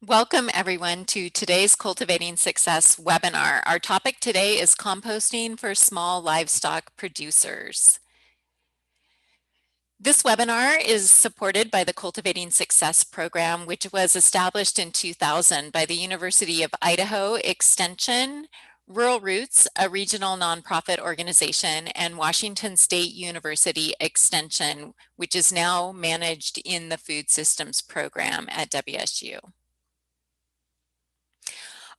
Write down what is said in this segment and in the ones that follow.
Welcome everyone to today's Cultivating Success webinar. Our topic today is composting for small livestock producers. This webinar is supported by the Cultivating Success program, which was established in 2000 by the University of Idaho Extension, Rural Roots, a regional nonprofit organization, and Washington State University Extension, which is now managed in the Food Systems program at WSU.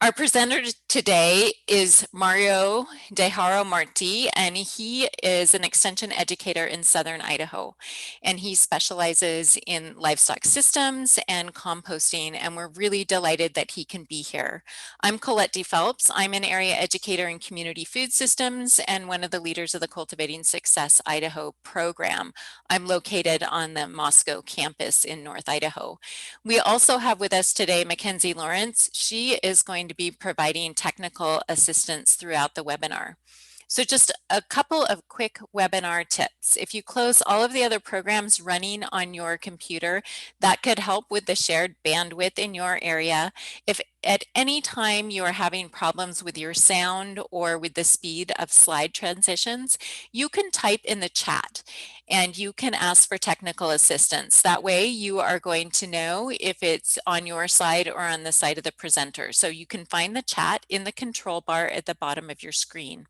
Our presenter today is Mario de Haro Marti, and he is an extension educator in Southern Idaho. And he specializes in livestock systems and composting, and we're really delighted that he can be here. I'm Colette D. Phelps. I'm an area educator in community food systems and one of the leaders of the Cultivating Success Idaho program. I'm located on the Moscow campus in North Idaho. We also have with us today Mackenzie Lawrence. She is going to be providing technical assistance throughout the webinar. So just a couple of quick webinar tips. If you close all of the other programs running on your computer, that could help with the shared bandwidth in your area. If at any time you are having problems with your sound or with the speed of slide transitions, you can type in the chat and you can ask for technical assistance. That way you are going to know if it's on your side or on the side of the presenter. So you can find the chat in the control bar at the bottom of your screen.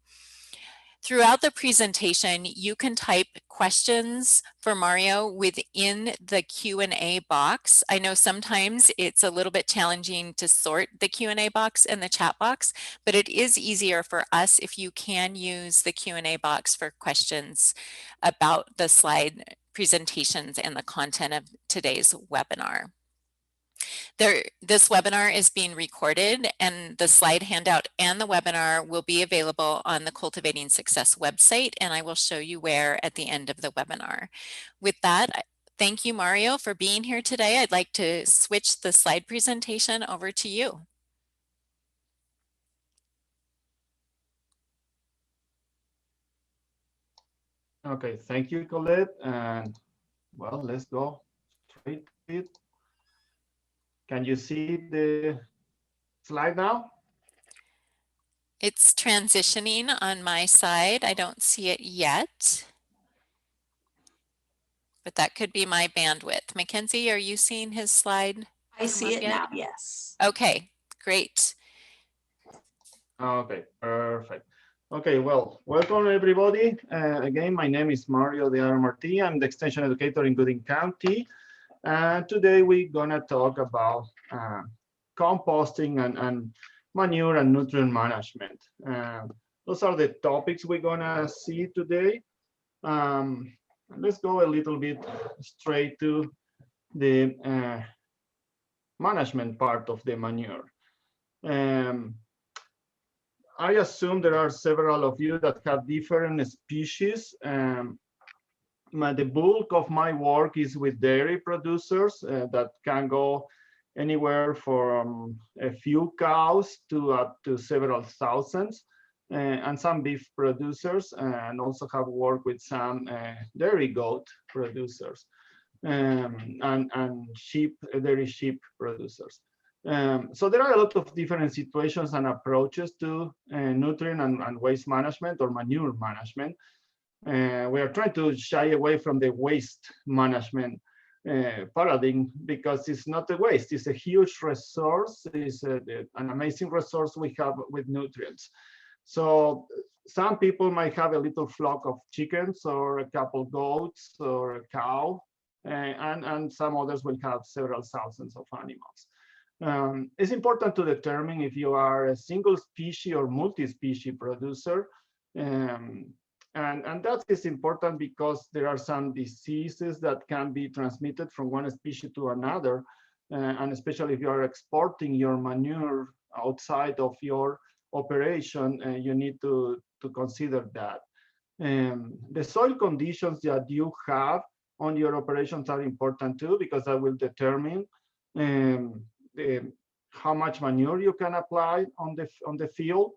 Throughout the presentation, you can type questions for Mario within the Q&A box. I know sometimes it's a little bit challenging to sort the Q&A box and the chat box, but it is easier for us if you can use the Q&A box for questions about the slide presentations and the content of today's webinar. This webinar is being recorded, and the slide handout and the webinar will be available on the Cultivating Success website, and I will show you where at the end of the webinar. With that, thank you, Mario, for being here today. I'd like to switch the slide presentation over to you. Okay, thank you, Colette. And well, let's go straight to it. Can you see the slide now? It's transitioning on my side. I don't see it yet, but that could be my bandwidth. Mackenzie, are you seeing his slide? I see it now, yes. Okay, great. Okay, perfect. Okay, well, welcome everybody. Again, my name is Mario de Haro Marti. I'm the extension educator in Gooding County. Today we're gonna talk about composting and manure and nutrient management. Those are the topics we're gonna see today. Let's go a little bit straight to the management part of the manure. I assume there are several of you that have different species. The bulk of my work is with dairy producers that can go anywhere from a few cows to up to several thousands, and some beef producers, and also have worked with some dairy goat producers, and sheep, dairy sheep producers. So there are a lot of different situations and approaches to nutrient and waste management or manure management. We are trying to shy away from the waste management paradigm, because it's not a waste, it's a huge resource, it's an amazing resource we have with nutrients. So some people might have a little flock of chickens or a couple goats or a cow, and some others will have several thousands of animals. It's important to determine if you are a single species or multi-species producer. And that is important because there are some diseases that can be transmitted from one species to another. And especially if you are exporting your manure outside of your operation, you need to consider that. The soil conditions that you have on your operations are important too, because that will determine how much manure you can apply on the field.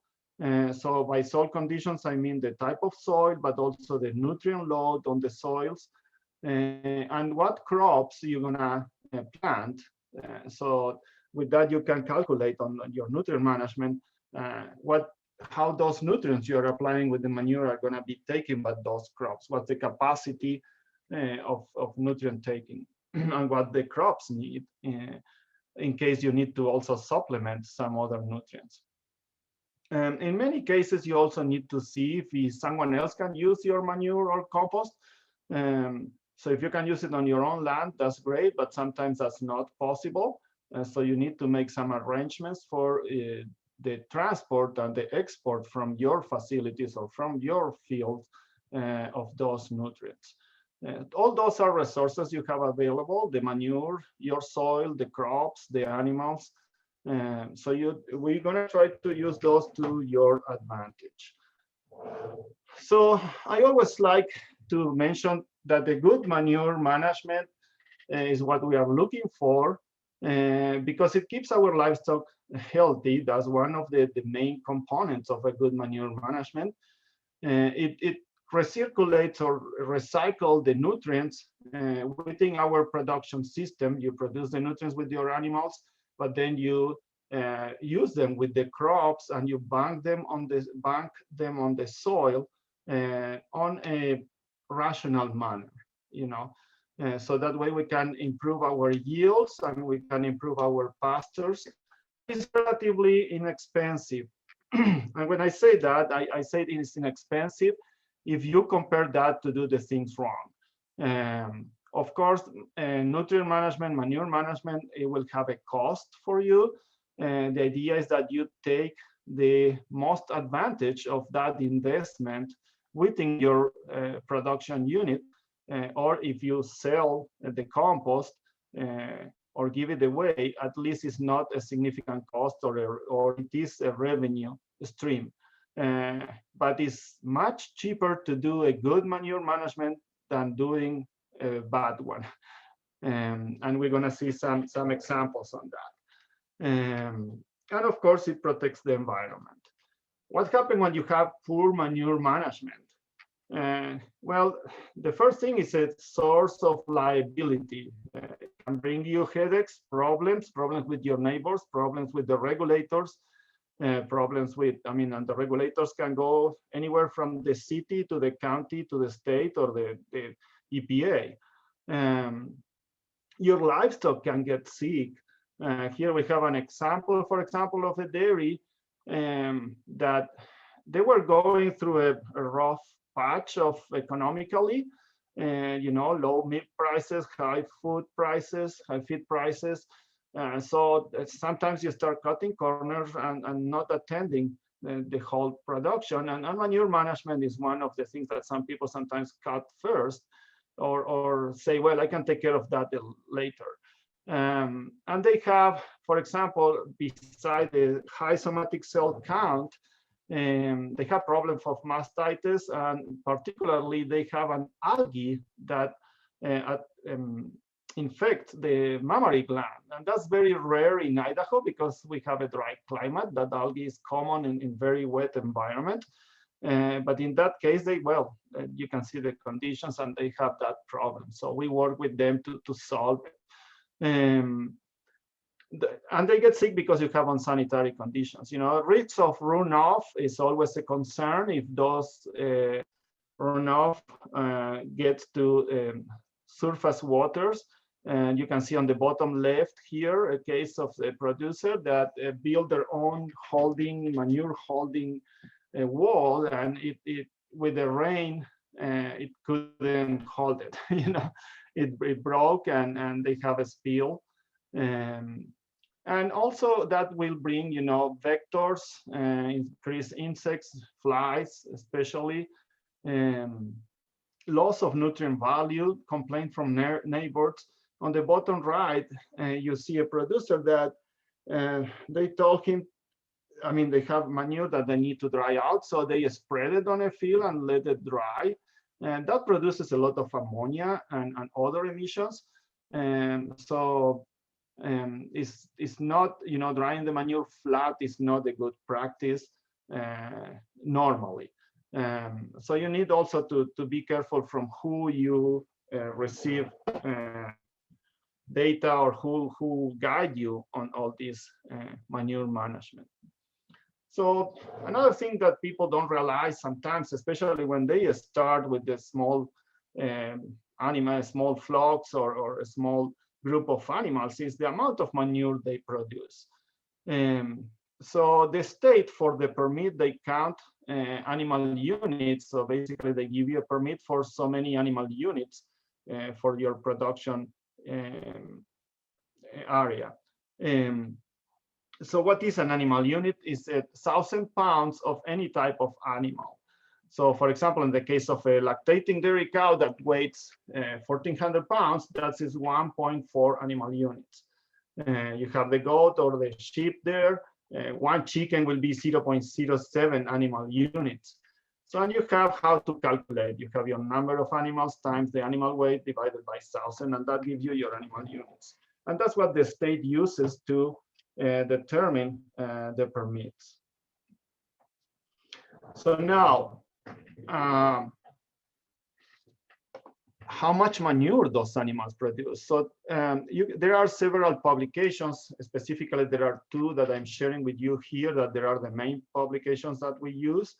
So by soil conditions, I mean the type of soil, but also the nutrient load on the soils, and what crops you're gonna plant. So with that, you can calculate on your nutrient management how those nutrients you're applying with the manure are going to be taken by those crops. What's the capacity of nutrient taking, and what the crops need in case you need to also supplement some other nutrients. In many cases, you also need to see if someone else can use your manure or compost. So if you can use it on your own land, that's great, but sometimes that's not possible. So you need to make some arrangements for the transport and the export from your facilities or from your fields of those nutrients. All those are resources you have available: the manure, your soil, the crops, the animals. So we're going to try to use those to your advantage. So I always like to mention that the good manure management is what we are looking for, because it keeps our livestock healthy. That's one of the main components of a good manure management. It recirculates or recycles the nutrients within our production system. You produce the nutrients with your animals, but then you use them with the crops, and you bank them on the soil on a rational manner, so that way we can improve our yields and we can improve our pastures. It's relatively inexpensive. And when I say that, I say it is inexpensive if you compare that to do the things wrong. Of course, nutrient management, manure management, it will have a cost for you. The idea is that you take the most advantage of that investment within your production unit, or if you sell the compost or give it away, at least it's not a significant cost, or it is a revenue stream. But it's much cheaper to do a good manure management than doing a bad one. And we're going to see some examples on that. And of course, it protects the environment. What happens when you have poor manure management? Well, the first thing is a source of liability. It can bring you headaches, problems with your neighbors, problems with the regulators, problems with, and the regulators can go anywhere from the city to the county to the state or the EPA. Your livestock can get sick. Here we have an example, for example, of a dairy that they were going through a rough patch of economically, low milk prices, high food prices, high feed prices. So sometimes you start cutting corners and not attending the whole production. And manure management is one of the things that some people sometimes cut first, or say, well, I can take care of that later. And they have, for example, beside the high somatic cell count, they have problems of mastitis, and particularly they have an algae that infect the mammary gland. And that's very rare in Idaho because we have a dry climate. That algae is common in very wet environment. But in that case, you can see the conditions and they have that problem. So we work with them to solve it. And they get sick because you have unsanitary conditions. Risks of runoff is always a concern. If those runoff gets to surface waters, and you can see on the bottom left here a case of a producer that built their own manure holding wall, and it with the rain it couldn't hold it. It broke, and they have a spill. And also that will bring, vectors, increase insects, flies, especially, loss of nutrient value, complaint from neighbors. On the bottom right, you see a producer that they told him, they have manure that they need to dry out, so they spread it on a field and let it dry. And that produces a lot of ammonia and other emissions. And so it's not, drying the manure flat is not a good practice normally. So you need also to be careful from who you receive data or who guide you on all this manure management. So another thing that people don't realize sometimes, especially when they start with the small animals, small flocks or a small group of animals, is the amount of manure they produce. So the state, for the permit, they count animal units. So basically they give you a permit for so many animal units for your production area. So what is an animal unit? Is 1,000 pounds of any type of animal. So for example, in the case of a lactating dairy cow that weighs 1,400 pounds, that is 1.4 animal units. You have the goat or the sheep there. One chicken will be 0.07 animal units. So and you have how to calculate. You have your number of animals times the animal weight divided by 1,000, and that gives you your animal units. And that's what the state uses to determine the permits. So now, how much manure those animals produce? So there are several publications. Specifically, there are two that I'm sharing with you here, that there are the main publications that we use.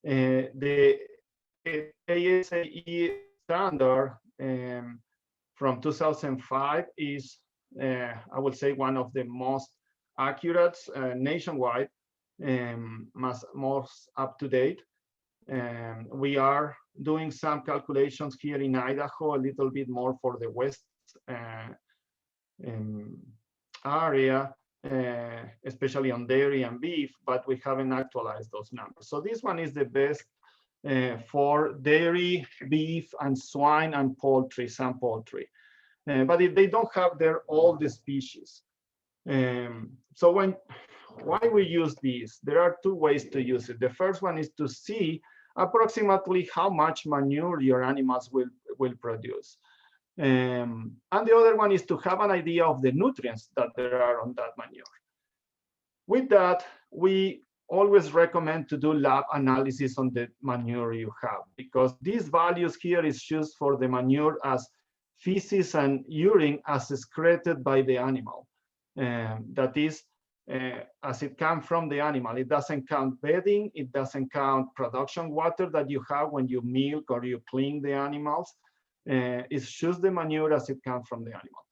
The ASAE standard from 2005 is, I would say, one of the most accurate nationwide, most up to date. We are doing some calculations here in Idaho, a little bit more for the west area, especially on dairy and beef, but we haven't actualized those numbers. So this one is the best for dairy, beef, and swine and poultry, some poultry. But if they don't have there all the species. So why we use these? There are two ways to use it. The first one is to see approximately how much manure your animals will produce. And the other one is to have an idea of the nutrients that there are on that manure. With that, we always recommend to do lab analysis on the manure you have, because these values here is used for the manure as feces and urine as excreted by the animal. That is, as it comes from the animal. It doesn't count bedding, it doesn't count production water that you have when you milk or you clean the animals. It's just the manure as it comes from the animal.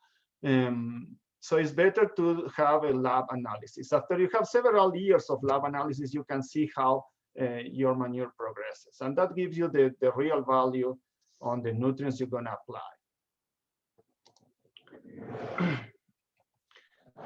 So it's better to have a lab analysis. After you have several years of lab analysis, you can see how your manure progresses. And that gives you the real value on the nutrients you're gonna apply.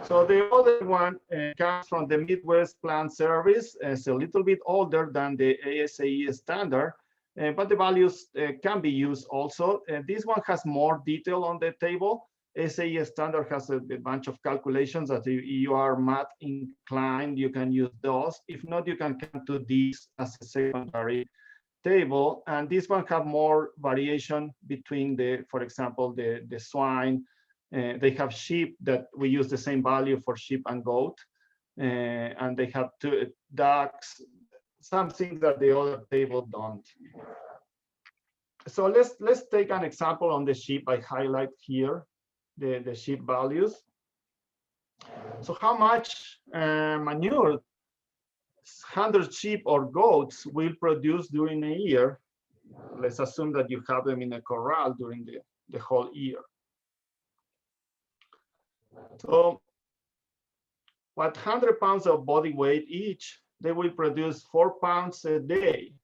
So the other one comes from the Midwest Plant Service. It's a little bit older than the ASAE standard, but the values can be used also. This one has more detail on the table. ASAE standard has a bunch of calculations that if you are math inclined, you can use those. If not, you can come to these as a secondary table. And this one have more variation between the, for example, the swine. They have sheep that we use the same value for sheep and goat. And they have two ducks, some things that the other table don't. So let's take an example on the sheep. I highlight here the sheep values. So how much manure 100 sheep or goats will produce during a year? Let's assume that you have them in a corral during the whole year. So what 100 pounds of body weight each, they will produce 4 pounds a day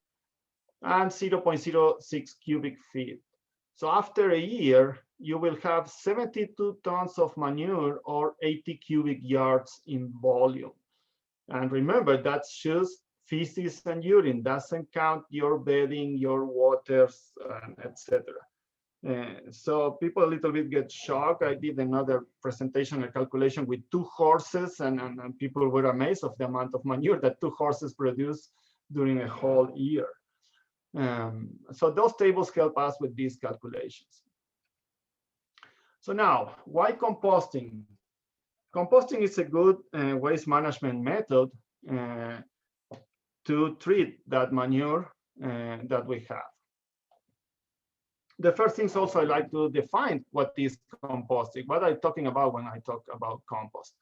and 0.06 cubic feet. So after a year, you will have 72 tons of manure or 80 cubic yards in volume. And remember, that's just feces and urine, doesn't count your bedding, your waters, etc. So people a little bit get shocked. I did another presentation, a calculation with 2 horses, and people were amazed of the amount of manure that 2 horses produce during a whole year. So those tables help us with these calculations. So now, why composting? Composting is a good waste management method to treat that manure that we have. the first things also I like to define what is composting, what I'm talking about when I talk about compost.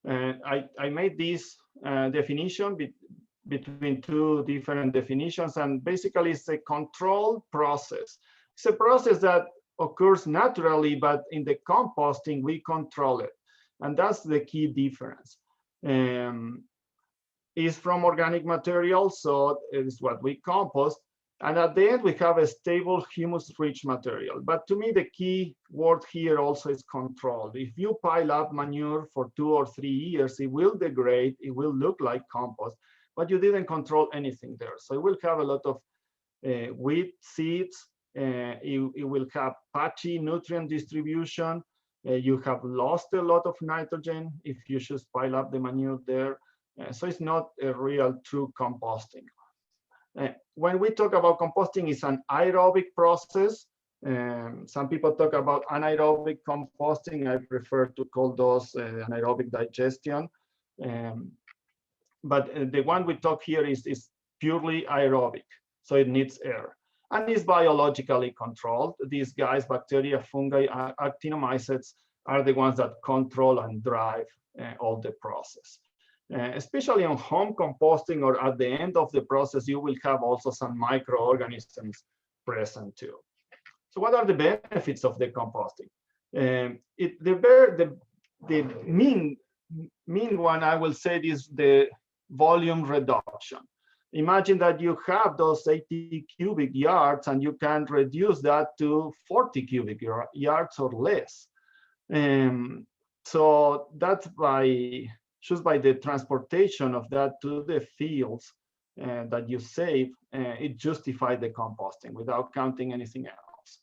I made this definition between two different definitions, and basically it's a controlled process. It's a process that occurs naturally, but in the composting, we control it. And that's the key difference. It's from organic material, so it's what we compost. And at the end, we have a stable humus-rich material. But to me, the key word here also is controlled. If you pile up manure for 2 or 3 years, it will degrade, it will look like compost, but you didn't control anything there. So it will have a lot of weed seeds, it will have patchy nutrient distribution, you have lost a lot of nitrogen if you just pile up the manure there. So it's not a real true composting. When we talk about composting, it's an aerobic process. Some people talk about anaerobic composting. I prefer to call those anaerobic digestion. But the one we talk here is purely aerobic, so it needs air. And it's biologically controlled. These guys, bacteria, fungi, actinomycetes, are the ones that control and drive all the process. Especially on home composting or at the end of the process, you will have also some microorganisms present too. So what are the benefits of the composting? The mean one, I will say, is the volume reduction. Imagine that you have those 80 cubic yards and you can reduce that to 40 cubic yards or less. So that's just by the transportation of that to the fields that you save, it justifies the composting without counting anything else.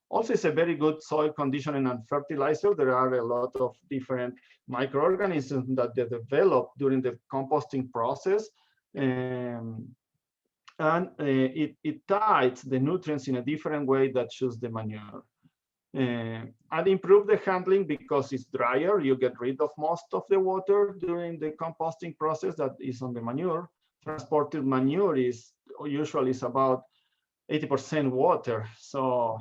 Also, it's a very good soil conditioning and fertilizer. There are a lot of different microorganisms that they develop during the composting process. It ties the nutrients in a different way that choose the manure. And improve the handling because it's drier. You get rid of most of the water during the composting process that is on the manure. Transported manure is usually about 80% water, so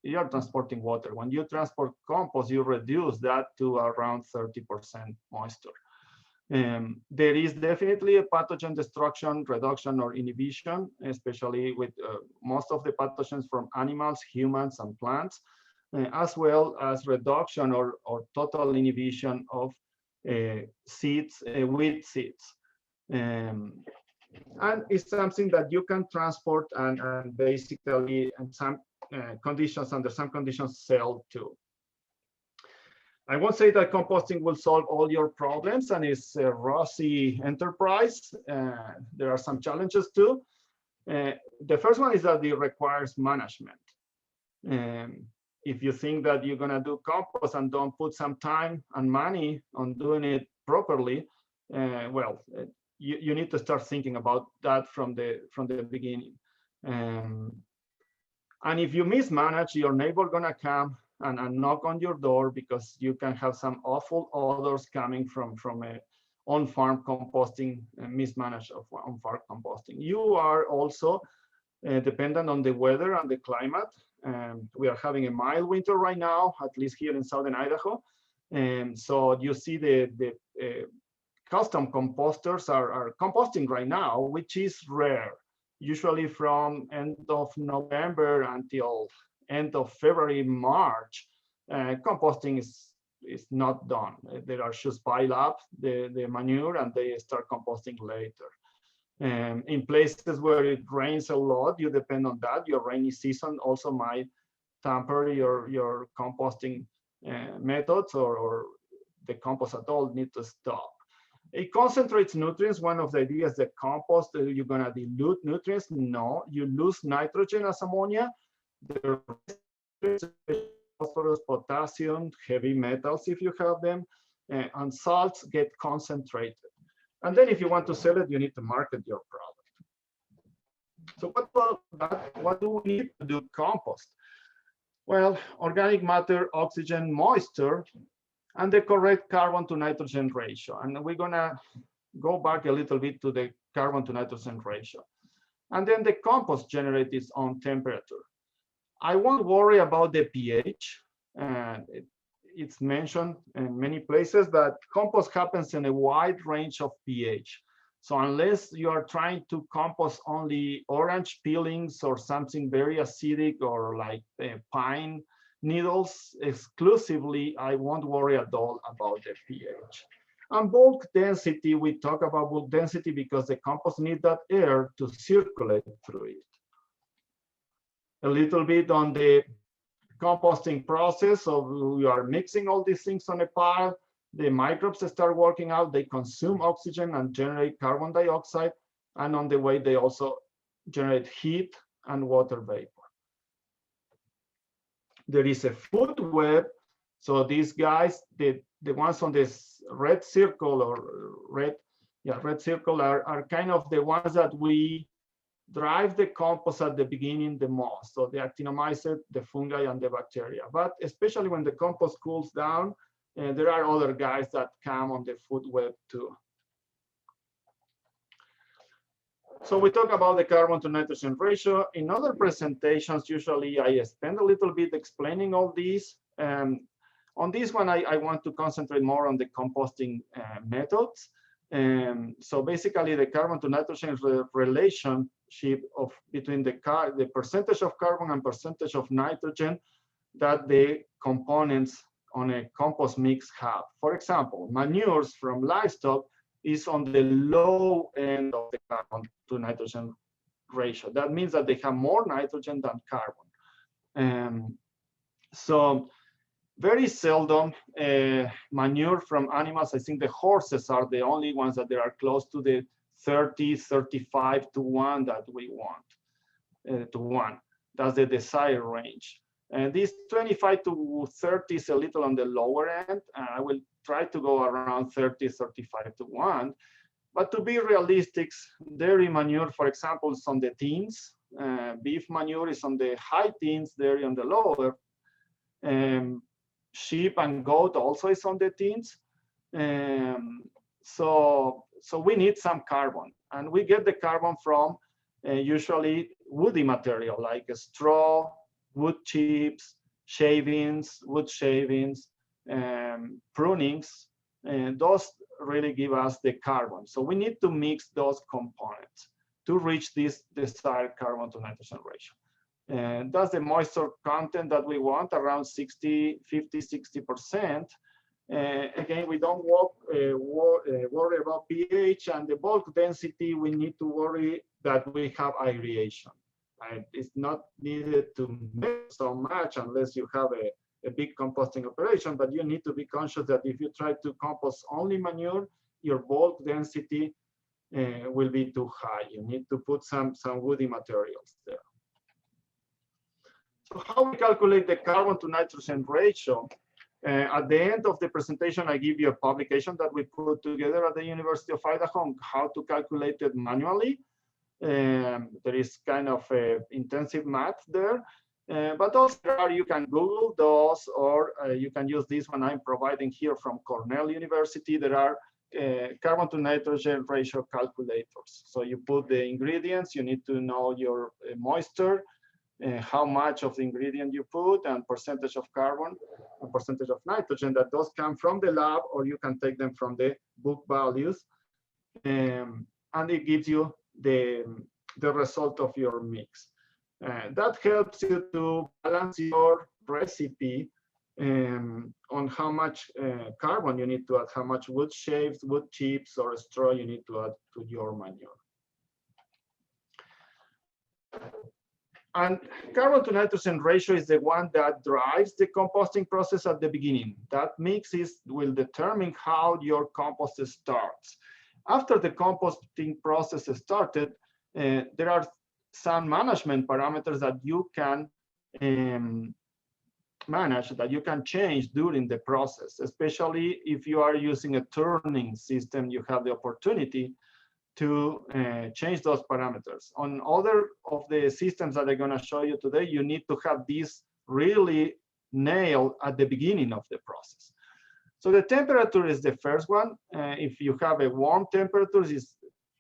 you're transporting water. When you transport compost, you reduce that to around 30% moisture. There is definitely a pathogen destruction, reduction, or inhibition, especially with most of the pathogens from animals, humans, and plants, as well as reduction or total inhibition of seeds, weed seeds. And it's something that you can transport and basically, in some conditions, under some conditions, sell too. I won't say that composting will solve all your problems and it's a rosy enterprise. There are some challenges too. The first one is that it requires management. If you think that you're gonna do compost and don't put some time and money on doing it properly, well, you need to start thinking about that from the beginning. And if you mismanage, your neighbor gonna come and knock on your door because you can have some awful odors coming from a on-farm composting, mismanaged of on-farm composting. You are also dependent on the weather and the climate. We are having a mild winter right now, at least here in southern Idaho. So you see the custom composters are composting right now, which is rare. Usually from end of November until end of February, March, composting is not done. They are just pile up the manure and they start composting later. In places where it rains a lot, you depend on that. Your rainy season also might tamper your composting methods, or the compost at all need to stop. It concentrates nutrients. One of the ideas that compost, you're gonna dilute nutrients. No, you lose nitrogen as ammonia. The phosphorus, potassium, heavy metals if you have them, and salts get concentrated. And then if you want to sell it, you need to market your product. So what about that? What do we need to do compost? Well, organic matter, oxygen, moisture, and the correct carbon to nitrogen ratio. And we're gonna go back a little bit to the carbon to nitrogen ratio. And then the compost generates its own temperature. I won't worry about the pH. It's mentioned in many places that compost happens in a wide range of pH. So unless you are trying to compost only orange peelings or something very acidic or like pine needles exclusively, I won't worry at all about the pH. And bulk density, we talk about bulk density because the compost needs that air to circulate through it. A little bit on the composting process. So we are mixing all these things on a pile. The microbes start working out. They consume oxygen and generate carbon dioxide. And on the way, they also generate heat and water vapor. There is a food web. So these guys, the ones on this red circle or red circle are kind of the ones that we drive the compost at the beginning the most. So the actinomyces, the fungi, and the bacteria. But especially when the compost cools down, there are other guys that come on the food web too. So we talk about the carbon to nitrogen ratio. In other presentations, usually I spend a little bit explaining all these. On this one, I want to concentrate more on the composting methods. So basically, the carbon to nitrogen relationship between the percentage of carbon and percentage of nitrogen that the components on a compost mix have. For example, manures from livestock is on the low end of the carbon to nitrogen ratio. That means that they have more nitrogen than carbon. So very seldom manure from animals. I think the horses are the only ones that they are close to the 30, 35 to 1 that we want, to 1. That's the desired range. And this 25 to 30 is a little on the lower end. I will try to go around 30, 35 to 1. But to be realistic, dairy manure, for example, is on the teens. Beef manure is on the high teens, dairy on the lower. Sheep and goat also is on the teens. So we need some carbon. And we get the carbon from usually woody material like straw, wood chips, shavings, wood shavings, prunings, and those really give us the carbon. So we need to mix those components to reach this desired carbon to nitrogen ratio. And that's the moisture content that we want, around 50, 60%. Again, we don't worry about pH, and the bulk density, we need to worry that we have aeration. It's not needed to make so much unless you have a big composting operation, but you need to be conscious that if you try to compost only manure, your bulk density will be too high. You need to put some woody materials there. So how we calculate the carbon to nitrogen ratio? At the end of the presentation, I give you a publication that we put together at the University of Idaho on how to calculate it manually. There is kind of intensive math there, but also you can Google those, or you can use this one I'm providing here from Cornell University. There are carbon to nitrogen ratio calculators. So you put the ingredients, you need to know your moisture, how much of the ingredient you put, and percentage of carbon and percentage of nitrogen. That those come from the lab, or you can take them from the book values, and it gives you the result of your mix. That helps you to balance your recipe on how much carbon you need to add, how much wood shaves, wood chips, or straw you need to add to your manure. And carbon to nitrogen ratio is the one that drives the composting process at the beginning. That mix will determine how your compost starts. After the composting process started, there are some management parameters that you can manage, that you can change during the process. Especially if you are using a turning system, you have the opportunity to change those parameters. On other of the systems that I'm going to show you today, you need to have this really nailed at the beginning of the process. So the temperature is the first one. If you have a warm temperature,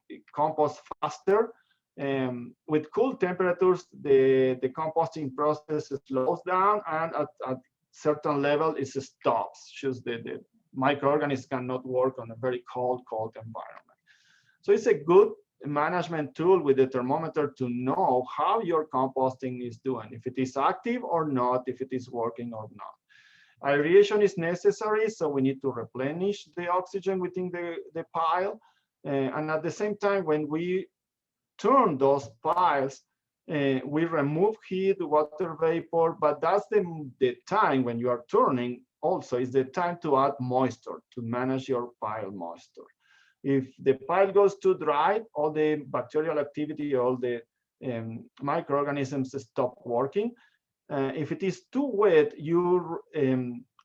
it composts faster. With cool temperatures, the composting process slows down, and at certain level it stops. Just the microorganisms cannot work on a very cold environment. So it's a good management tool with the thermometer to know how your composting is doing, if it is active or not, if it is working or not. Aeration is necessary, so we need to replenish the oxygen within the pile. And at the same time, when we turn those piles, we remove heat, water vapor, but that's the time when you are turning also is the time to add moisture, to manage your pile moisture. If the pile goes too dry, all the bacterial activity, all the microorganisms stop working. If it is too wet, you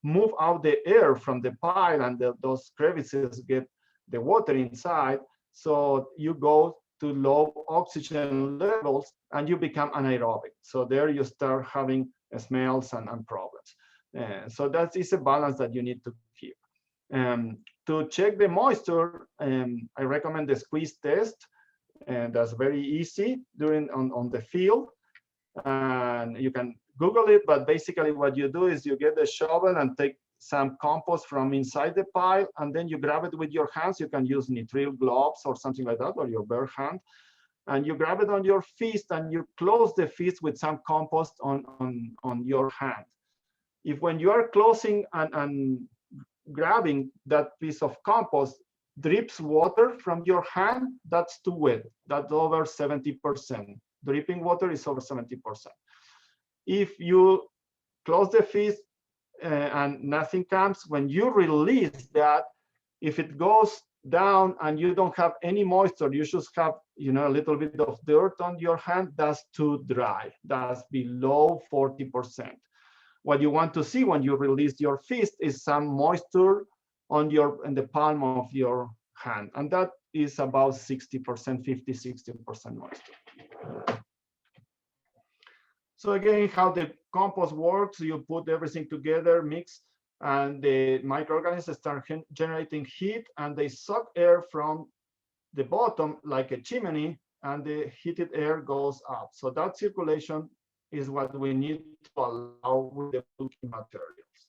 move out the air from the pile, and those crevices get the water inside. So you go to low oxygen levels and you become anaerobic. So there you start having smells and problems. So that is a balance that you need to keep. To check the moisture, I recommend the squeeze test, and that's very easy on the field. And you can Google it, but basically what you do is you get a shovel and take some compost from inside the pile, and then you grab it with your hands. You can use nitrile gloves or something like that, or your bare hand, and you grab it on your fist and you close the fist with some compost on your hand. If when you are closing and grabbing that piece of compost drips water from your hand, that's too wet. That's over 70%. Dripping water is over 70%. If you close the fist and nothing comes, when you release that, if it goes down and you don't have any moisture, you just have a little bit of dirt on your hand, that's too dry. That's below 40%. What you want to see when you release your fist is some moisture in the palm of your hand, and that is about 60%, 50-60% moisture. So again, how the compost works, you put everything together, mix, and the microorganisms start generating heat, and they suck air from the bottom like a chimney, and the heated air goes up. So that circulation is what we need to allow with the bulky materials.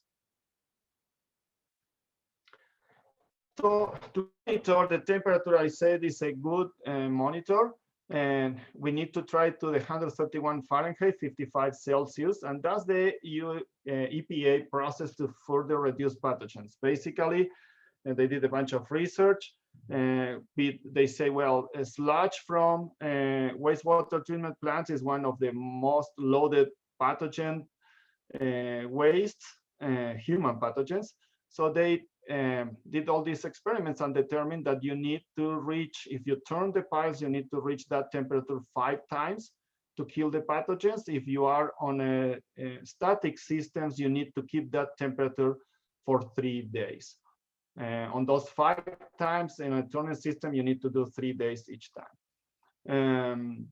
So to monitor the temperature, I said is a good monitor, and we need to try to the 131 Fahrenheit, 55 Celsius, and that's the EPA process to further reduce pathogens. Basically, they did a bunch of research. They say, well, sludge from wastewater treatment plants is one of the most loaded pathogen wastes, human pathogens. So they did all these experiments and determined that you need to reach, if you turn the piles, you need to reach that temperature 5 times to kill the pathogens. If you are on a static systems, you need to keep that temperature for 3 days. On those 5 times in a turning system, you need to do 3 days each time.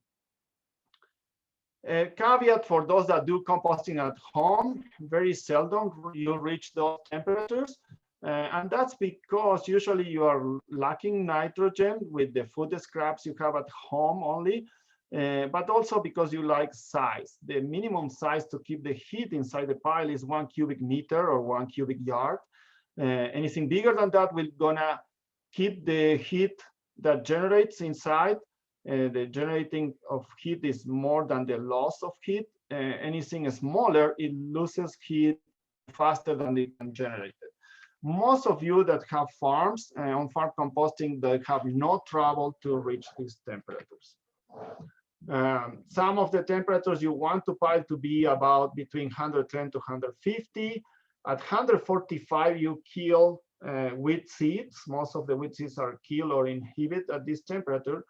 A caveat for those that do composting at home, very seldom you reach those temperatures. And that's because usually you are lacking nitrogen with the food scraps you have at home only, but also because you like size. The minimum size to keep the heat inside the pile is 1 cubic meter or 1 cubic yard. Anything bigger than that will gonna keep the heat that generates inside. The generating of heat is more than the loss of heat. Anything smaller, it loses heat faster than it can generate it. Most of you that have farms on farm composting, they have no trouble to reach these temperatures. Some of the temperatures you want to pile to be about between 110 to 150. At 145, you kill weed seeds. Most of the weed seeds are killed or inhibited at this temperature.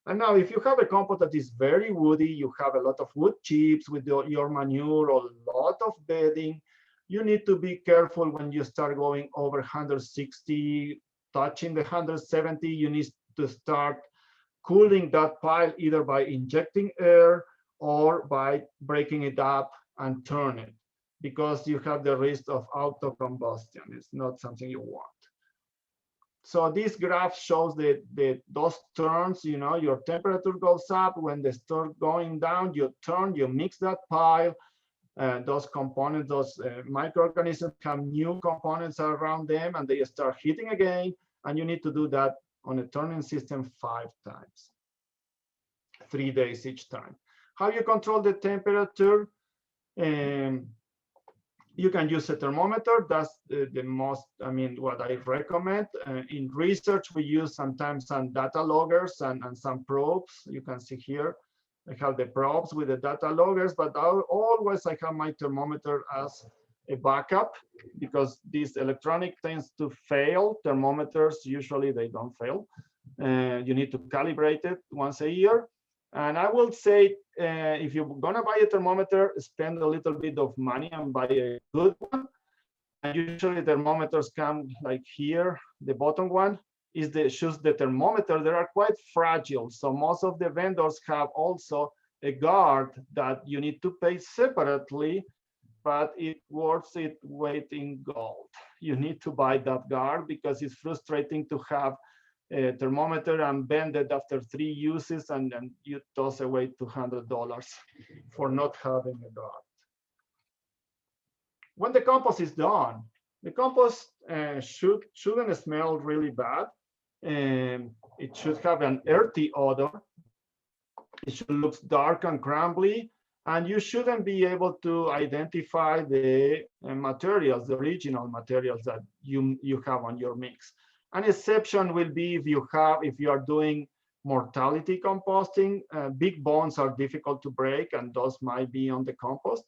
And now, if you have a compost that is very woody, you have a lot of wood chips with your manure or a lot of bedding, you need to be careful when you start going over 160, touching the 170. You need to start cooling that pile either by injecting air or by breaking it up and turn it, because you have the risk of auto-combustion. It's not something you want. So this graph shows those turns, you know, your temperature goes up. When they start going down, you turn, you mix that pile. Those components, those microorganisms have new components around them and they start heating again. And you need to do that on a turning system 5 times, 3 days each time. How you control the temperature? You can use a thermometer. That's the most, I mean, what I recommend. In research, we use sometimes some data loggers and some probes. You can see here, I have the probes with the data loggers, but always I have my thermometer as a backup because this electronic tends to fail. Thermometers, usually they don't fail. You need to calibrate it once a year. And I will say, if you're gonna buy a thermometer, spend a little bit of money and buy a good one. And usually thermometers come like here. The bottom one is shows the thermometer. They are quite fragile. So most of the vendors have also a guard that you need to pay separately, but it worth its weight in gold. You need to buy that guard because it's frustrating to have a thermometer and bend it after 3 uses, and then you toss away $200 for not having a guard. When the compost is done, the compost shouldn't smell really bad. It should have an earthy odor. It should look dark and crumbly, and you shouldn't be able to identify the materials, the original materials that you have on your mix. An exception will be if you are doing mortality composting. Big bones are difficult to break, and those might be on the compost.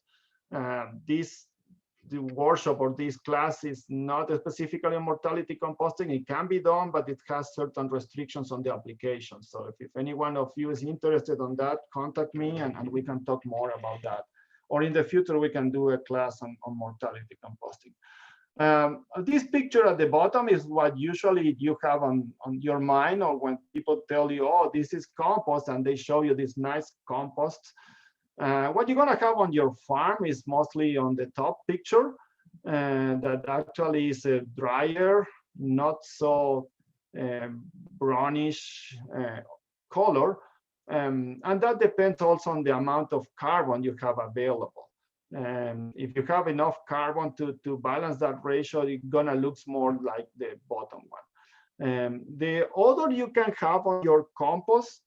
The workshop or this class is not specifically on mortality composting. It can be done, but it has certain restrictions on the application. So if any one of you is interested on that, contact me and we can talk more about that. Or in the future, we can do a class on mortality composting. This picture at the bottom is what usually you have on your mind, or when people tell you, oh, this is compost, and they show you this nice compost. What you're gonna have on your farm is mostly on the top picture, that actually is a drier, not so brownish color. And that depends also on the amount of carbon you have available. If you have enough carbon to balance that ratio, it's gonna look more like the bottom one. The odor you can have on your compost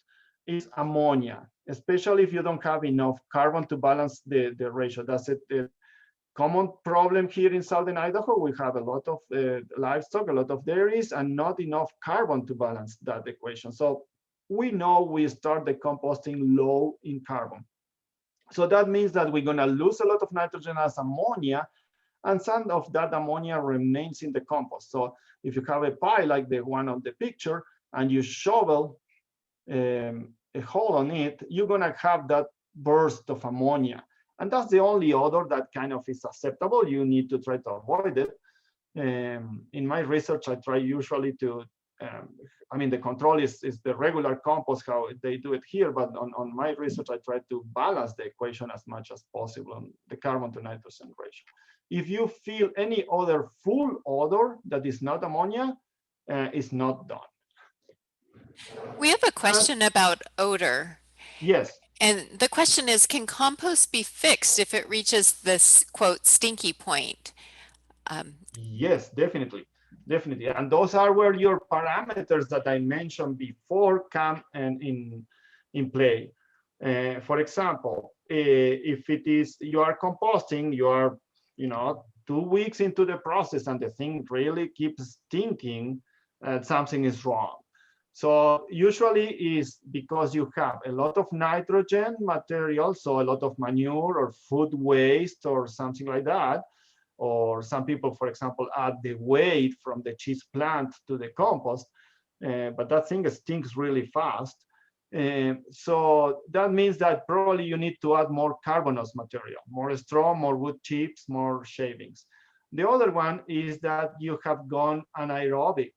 is ammonia, especially if you don't have enough carbon to balance the ratio. That's a common problem here in southern Idaho. We have a lot of livestock, a lot of dairies, and not enough carbon to balance that equation. So we know we start the composting low in carbon. So that means that we're gonna lose a lot of nitrogen as ammonia, and some of that ammonia remains in the compost. So if you have a pile like the one on the picture, and you shovel a hole on it, you're gonna have that burst of ammonia. And that's the only odor that kind of is acceptable. You need to try to avoid it. In my research, I try usually to, I mean, the control is the regular compost, how they do it here, but on my research, I try to balance the equation as much as possible on the carbon to nitrogen ratio. If you feel any other full odor that is not ammonia, it's not done. We have a question about odor. Yes. And the question is, can compost be fixed if it reaches this, quote, stinky point? Yes, definitely. Definitely. And those are where your parameters that I mentioned before come in play. For example, if it is you are composting, you are 2 weeks into the process and the thing really keeps stinking, something is wrong. So usually is because you have a lot of nitrogen material, so a lot of manure or food waste or something like that. Or some people, for example, add the weight from the cheese plant to the compost, but that thing stinks really fast. So that means that probably you need to add more carbonous material, more straw, more wood chips, more shavings. The other one is that you have gone anaerobic.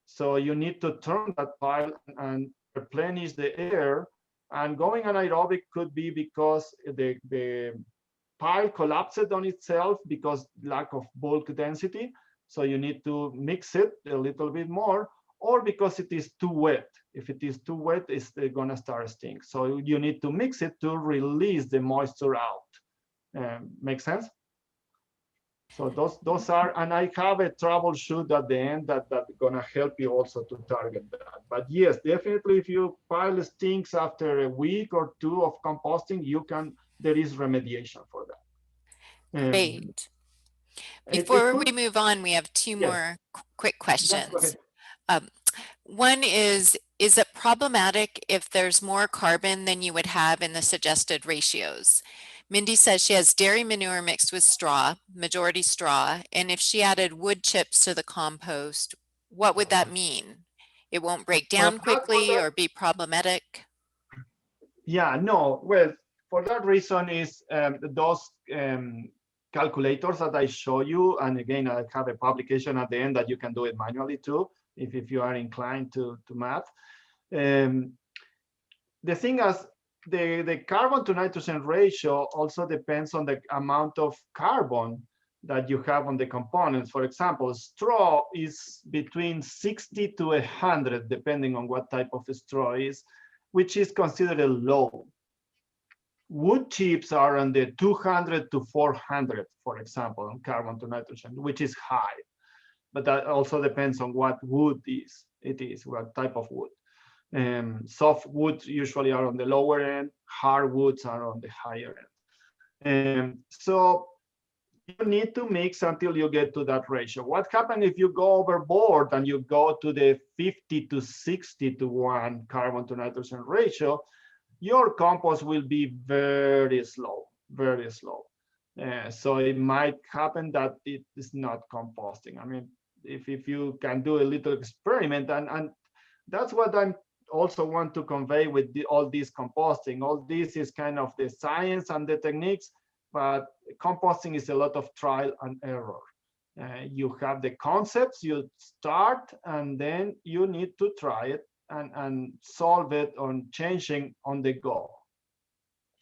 So you need to turn that pile and replenish the air. And going anaerobic could be because the pile collapsed on itself because lack of bulk density. so you need to mix it a little bit more, or because it is too wet. If it is too wet, it's gonna start stink. So you need to mix it to release the moisture out. Make sense? So those are, and I have a troubleshoot at the end that's gonna help you also to target that. But yes, definitely, if you pile stinks after a week or two of composting, there is remediation for that. Great. It Before could, we move on, we have two yes, more quick yes, go questions. ahead. One is it problematic if there's more carbon than you would have in the suggested ratios? Mindy says she has dairy manure mixed with straw, majority straw, and if she added wood chips to the compost, what would that mean? It won't break Well, down quickly or be problematic? yeah, no, well, for that reason is those calculators that I show you, and again, I have a publication at the end that you can do it manually too, if you are inclined to math. The thing is, the carbon to nitrogen ratio also depends on the amount of carbon that you have on the components. For example, straw is between 60 to 100, depending on what type of straw is, which is considered low. Wood chips are on the 200 to 400, for example, on carbon to nitrogen, which is high. But that also depends on what wood it is, what type of wood. Soft woods usually are on the lower end, hard woods are on the higher end. So you need to mix until you get to that ratio. What happens if you go overboard and you go to the 50 to 60 to 1 carbon to nitrogen ratio? Your compost will be very slow, very slow. So it might happen that it is not composting. I mean, if you can do a little experiment, and that's what I'm also want to convey with all this composting. All this is kind of the science and the techniques, but composting is a lot of trial and error. You have the concepts, you start, and then you need to try it and solve it on changing on the go.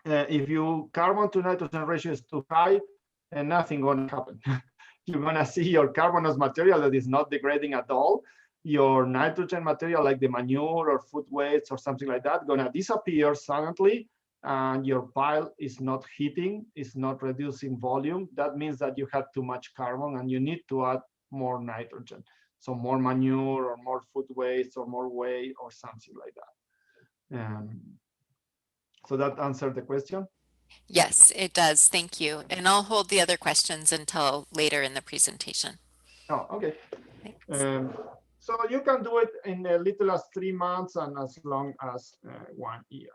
If you carbon to nitrogen ratio is too high, and nothing gonna happen. You're gonna see your carbonous material that is not degrading at all. Your nitrogen material like the manure or food waste or something like that gonna disappear silently, and your pile is not heating, is not reducing volume. That means that you have too much carbon and you need to add more nitrogen. So more manure or more food waste or more whey or something like that. So that answered the question? Yes, it does. Thank you. And I'll hold the other questions until later in the presentation. Oh, okay. Thanks. So you can do it in as little as 3 months and as long as 1 year.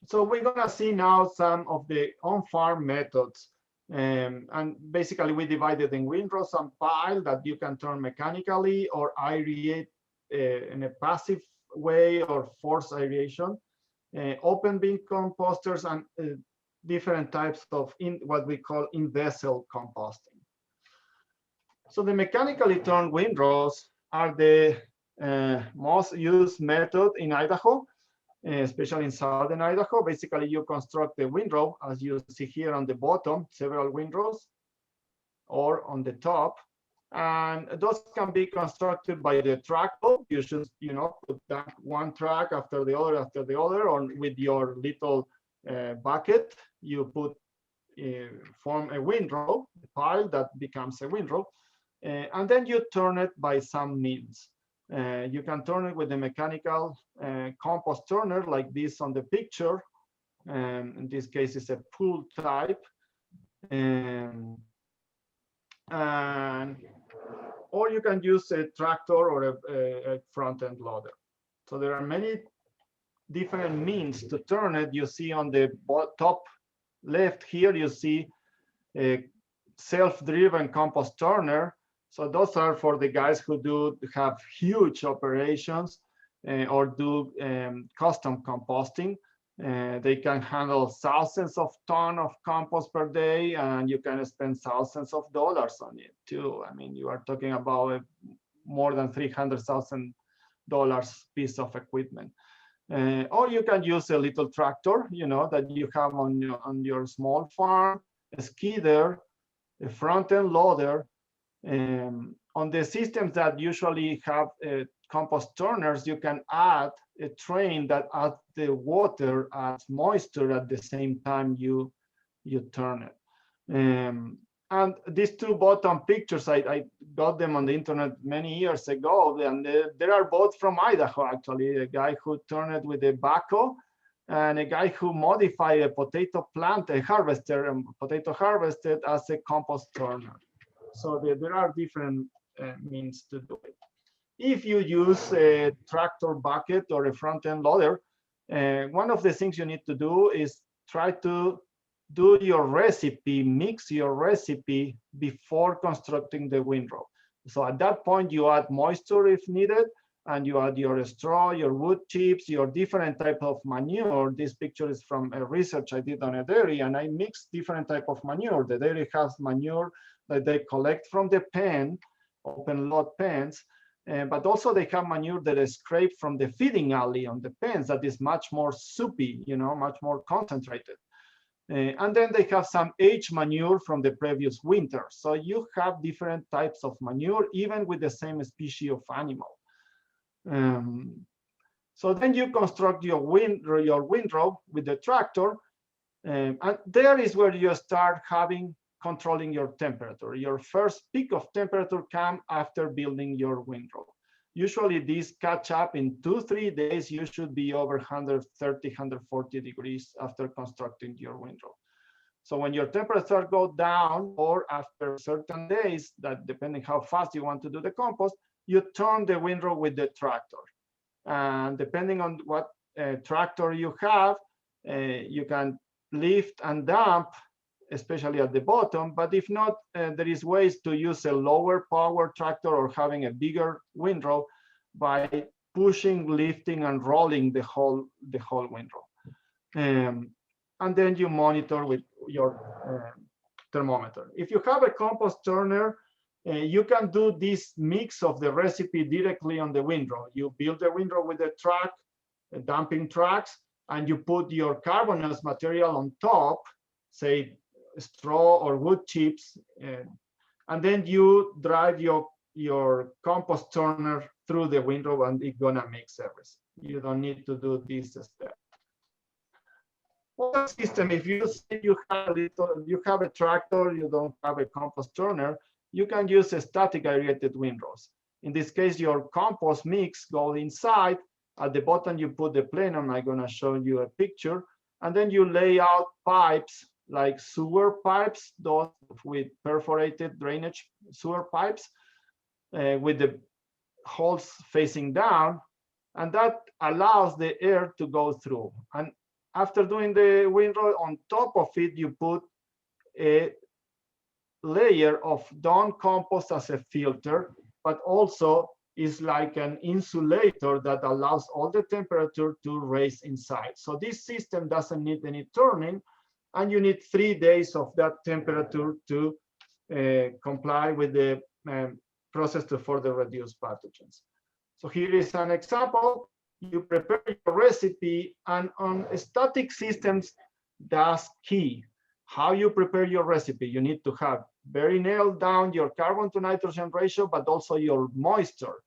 So we're gonna see now some of the on-farm methods. And basically we divided in windrows and pile that you can turn mechanically or aerate in a passive way or forced aeration. Open bin composters and different types of what we call in-vessel composting. So the mechanically turned windrows are the most used method in Idaho, especially in southern Idaho. Basically, you construct the windrow, as you see here on the bottom, several windrows, or on the top. And those can be constructed by the track load. You should, put that one track after the other, or with your little bucket, you form a windrow, a pile that becomes a windrow, and then you turn it by some means. You can turn it with a mechanical compost turner like this on the picture. In this case, it's a pull type. Or you can use a tractor or a front-end loader. So there are many different means to turn it. You see on the top left here, you see a self-driven compost turner. So those are for the guys who have huge operations or do custom composting. They can handle thousands of tons of compost per day, and you can spend thousands of dollars on it too. I mean, you are talking about more than $300,000 piece of equipment. Or you can use a little tractor, that you have on your small farm, a skidder, a front-end loader. On the systems that usually have compost turners, you can add a train that adds the water, adds moisture at the same time you turn it. And these two bottom pictures, I got them on the internet many years ago, and they are both from Idaho, actually. A guy who turned it with a backhoe, and a guy who modified a potato plant, a harvester, potato harvested as a compost turner. So there are different means to do it. If you use a tractor bucket or a front-end loader, one of the things you need to do is try to do your recipe, mix your recipe before constructing the windrow. So at that point, you add moisture if needed, and you add your straw, your wood chips, your different type of manure. This picture is from a research I did on a dairy, and I mixed different type of manure. The dairy has manure that they collect from the pen, open lot pens, but also they have manure that is scraped from the feeding alley on the pens that is much more soupy, much more concentrated. And then they have some aged manure from the previous winter. So you have different types of manure, even with the same species of animal. So then you construct your windrow with the tractor, and there is where you start controlling your temperature. Your first peak of temperature comes after building your windrow. Usually these catch up in 2-3 days. You should be over 130, 140 degrees after constructing your windrow. So when your temperature goes down, or after certain days, that depending how fast you want to do the compost, you turn the windrow with the tractor. And depending on what tractor you have, you can lift and dump, especially at the bottom. But if not, there is ways to use a lower power tractor or having a bigger windrow by pushing, lifting, and rolling the whole windrow. And then you monitor with your thermometer. If you have a compost turner, you can do this mix of the recipe directly on the windrow. You build the windrow with a truck, dumping trucks, and you put your carbonous material on top, say straw or wood chips, and then you drive your compost turner through the windrow, and it's gonna mix everything. You don't need to do this step. Other system, if you say you have a tractor, you don't have a compost turner, you can use a static aerated windrows. In this case, your compost mix goes inside. At the bottom, you put the plenum. I'm gonna show you a picture, and then you lay out pipes like sewer pipes, those with perforated drainage sewer pipes with the holes facing down, and that allows the air to go through. And after doing the windrow, on top of it, you put a layer of done compost as a filter, but also is like an insulator that allows all the temperature to raise inside. So this system doesn't need any turning, and you need 3 days of that temperature to comply with the process to further reduce pathogens. So here is an example. You prepare your recipe, and on static systems, that's key. How you prepare your recipe, you need to have very nailed down your carbon to nitrogen ratio, but also your moisture.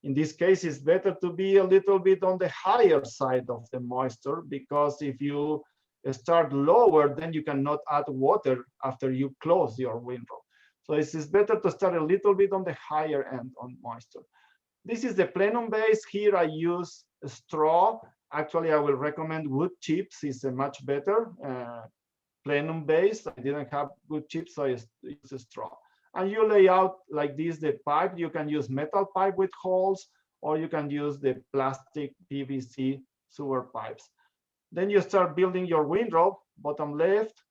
In this case, it's better to be a little bit on the higher side of the moisture, because if you start lower, then you cannot add water after you close your windrow. So it's better to start a little bit on the higher end on moisture. This is the Plenum Base. Here I use straw. Actually, I will recommend wood chips. It's a much better Plenum Base. I didn't have good chips, so I use a straw. And you lay out like this the pipe. You can use metal pipe with holes, or you can use the plastic PVC sewer pipes. Then you start building your windrow, bottom left.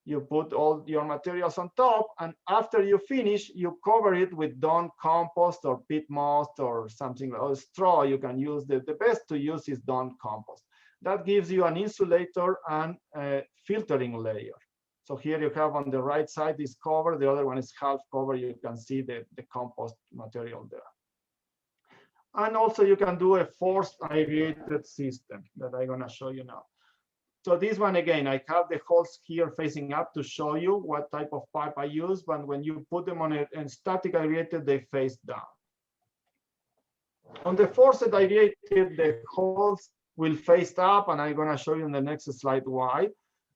You put all your materials on top, and after you finish, you cover it with done compost or peat moss or something like straw. You can use the best to use is done compost. That gives you an insulator and a filtering layer. So here you have on the right side is cover, the other one is half cover. You can see the compost material there. And also you can do a forced aerated system that I'm gonna show you now. So this one, again, I have the holes here facing up to show you what type of pipe I use, but when you put them on a static aerated, they face down. On the forced aerated, the holes will face up, and I'm going to show you in the next slide why.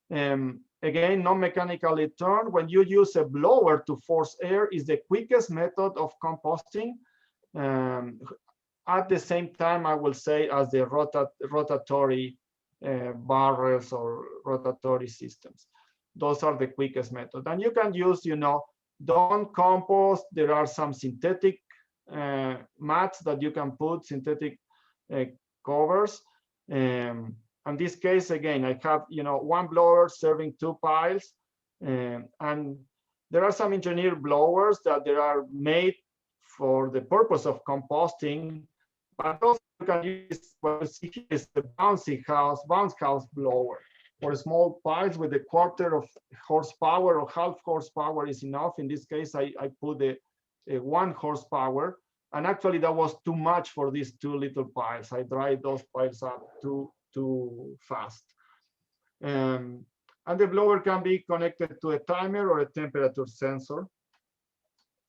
Again, non-mechanically turned. When you use a blower to force air, is the quickest method of composting. At the same time, I will say, as the rotatory barrels or rotatory systems. Those are the quickest method. And you can use, don't compost. There are some synthetic mats that you can put, synthetic covers. In this case, again, I have, one blower serving 2 piles. And there are some engineered blowers that they are made for the purpose of composting, but also you can use what you see here is the bounce house blower for small piles with a 1/4 horsepower or 1/2 horsepower is enough. In this case, I put a 1 horsepower, and actually that was too much for these 2 little piles. I dried those piles up too fast. And the blower can be connected to a timer or a temperature sensor.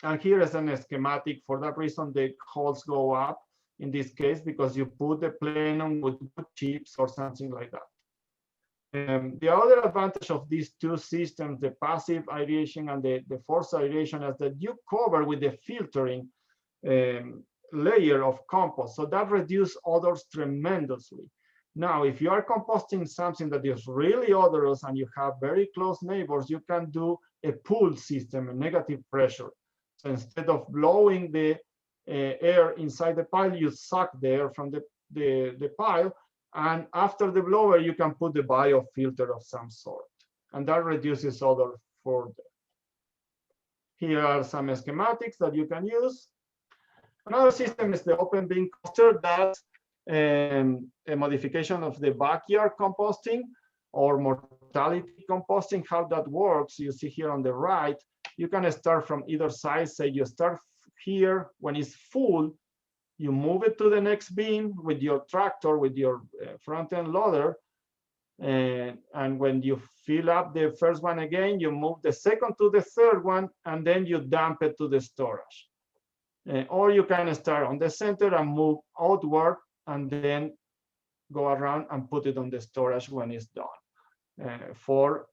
And here is a schematic. For that reason, the holes go up in this case, because you put the plenum with wood chips or something like that. The other advantage of these 2 systems, the passive aeration and the forced aeration, is that you cover with the filtering layer of compost. So that reduces odors tremendously. Now, if you are composting something that is really odorous and you have very close neighbors, you can do a pull system, a negative pressure. So instead of blowing the air inside the pile, you suck the air from the pile. And after the blower, you can put the biofilter of some sort. And that reduces odor further. Here are some schematics that you can use. Another system is the open bin coaster. That's a modification of the backyard composting or mortality composting. How that works, you see here on the right, you can start from either side. Say you start here, when it's full, you move it to the next bin with your tractor, with your front end loader. And when you fill up the first one again, you move the second to the third one, and then you dump it to the storage. Or you can start on the center and move outward, and then go around and put it on the storage when it's done, for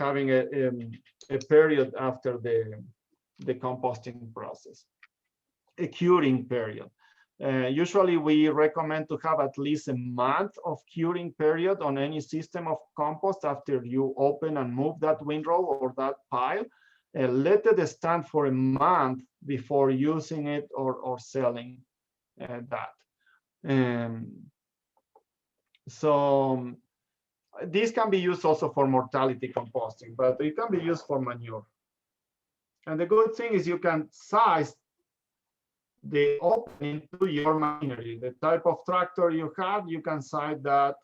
having a period after the composting process, a curing period. Usually we recommend to have at least a month of curing period on any system of compost after you open and move that windrow or that pile. Let it stand for a month before using it or selling that. So this can be used also for mortality composting, but it can be used for manure. And the good thing is you can size the opening to your machinery. The type of tractor you have, you can size that,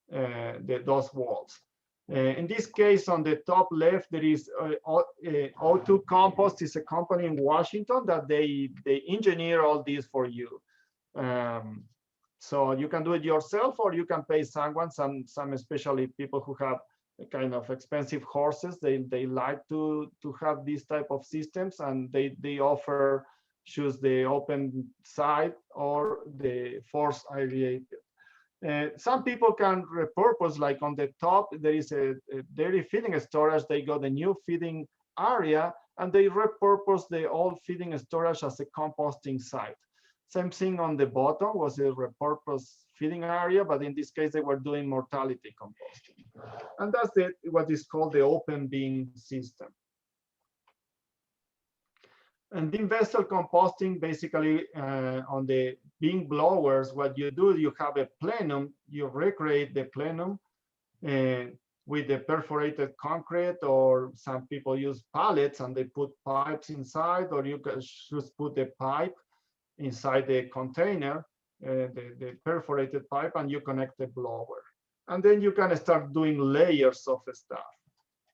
those walls. In this case, on the top left, there is O2 Compost. Is a company in Washington that they engineer all this for you. So you can do it yourself, or you can pay someone, some especially people who have a kind of expensive horses. They like to have these type of systems, and they offer, choose the open side or the forced aerated. Some people can repurpose, like on the top, there is a dairy feeding storage. They got a new feeding area, and they repurpose the old feeding storage as a composting site. Same thing on the bottom was a repurposed feeding area, but in this case, they were doing mortality composting. And that's what is called the open bin system. And bin vessel composting, basically on the bin blowers, what you do, you have a plenum, you recreate the plenum with the perforated concrete, or some people use pallets and they put pipes inside, or you can just put the pipe inside the container, the perforated pipe, and you connect the blower. And then you can start doing layers of stuff.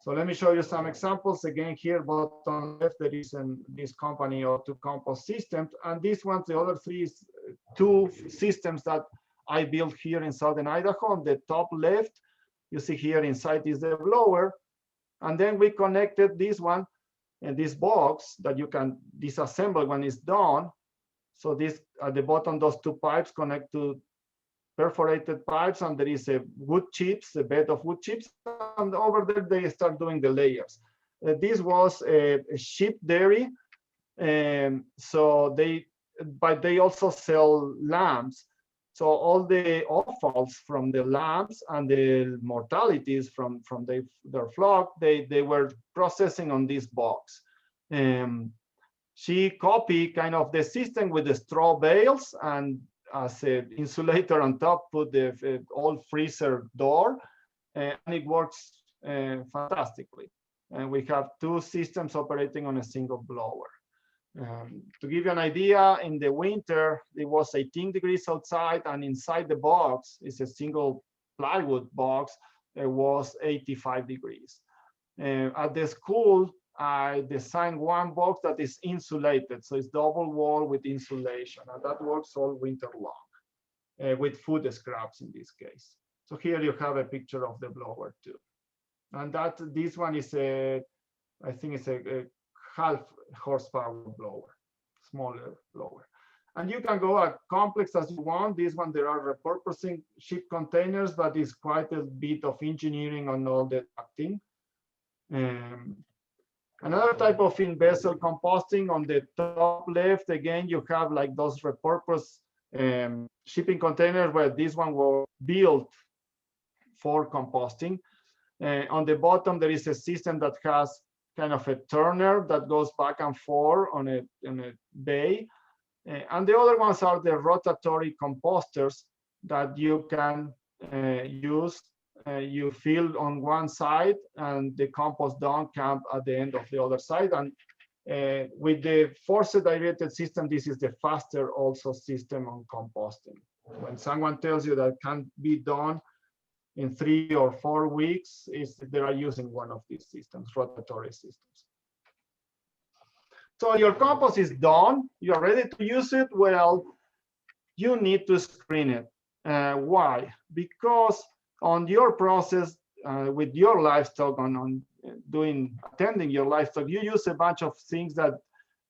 So let me show you some examples. Again, here, bottom left, there is this company O2 Compost systems. And these ones, the other 3 is 2 systems that I built here in Southern Idaho. On the top left, you see here inside is the blower. And then we connected this one and this box that you can disassemble when it's done. So this at the bottom, those two pipes connect to perforated pipes, and there is a wood chips, a bed of wood chips, and over there they start doing the layers. This was a sheep dairy, so but they also sell lambs. So all the offals from the lambs and the mortalities from their flock, they were processing on this box. She copied kind of the system with the straw bales, and as an insulator on top, put the old freezer door, and it works fantastically. And we have two systems operating on a single blower. To give you an idea, in the winter, it was 18 degrees outside, and inside the box, it's a single plywood box, it was 85 degrees. At the school, I designed one box that is insulated, so it's double wall with insulation, and that works all winter long, with food scraps in this case. So here you have a picture of the blower too. And this one is I think it's a half horsepower blower, smaller blower. And you can go as complex as you want. This one, there are repurposing ship containers, but it's quite a bit of engineering on all the ducting. Another type of vessel composting on the top left, again, you have like those repurposed shipping containers, where this one was built for composting. On the bottom, there is a system that has kind of a turner that goes back and forth on a bay. And the other ones are the rotatory composters that you can use. You fill on one side, and the compost dump camp at the end of the other side. And with the force directed system, this is the faster also system on composting. When someone tells you that can be done in 3 or 4 weeks, they are using one of these systems, rotatory systems. So your compost is done, you're ready to use it. Well, you need to screen it. Why? Because on your process with your livestock, attending your livestock, you use a bunch of things that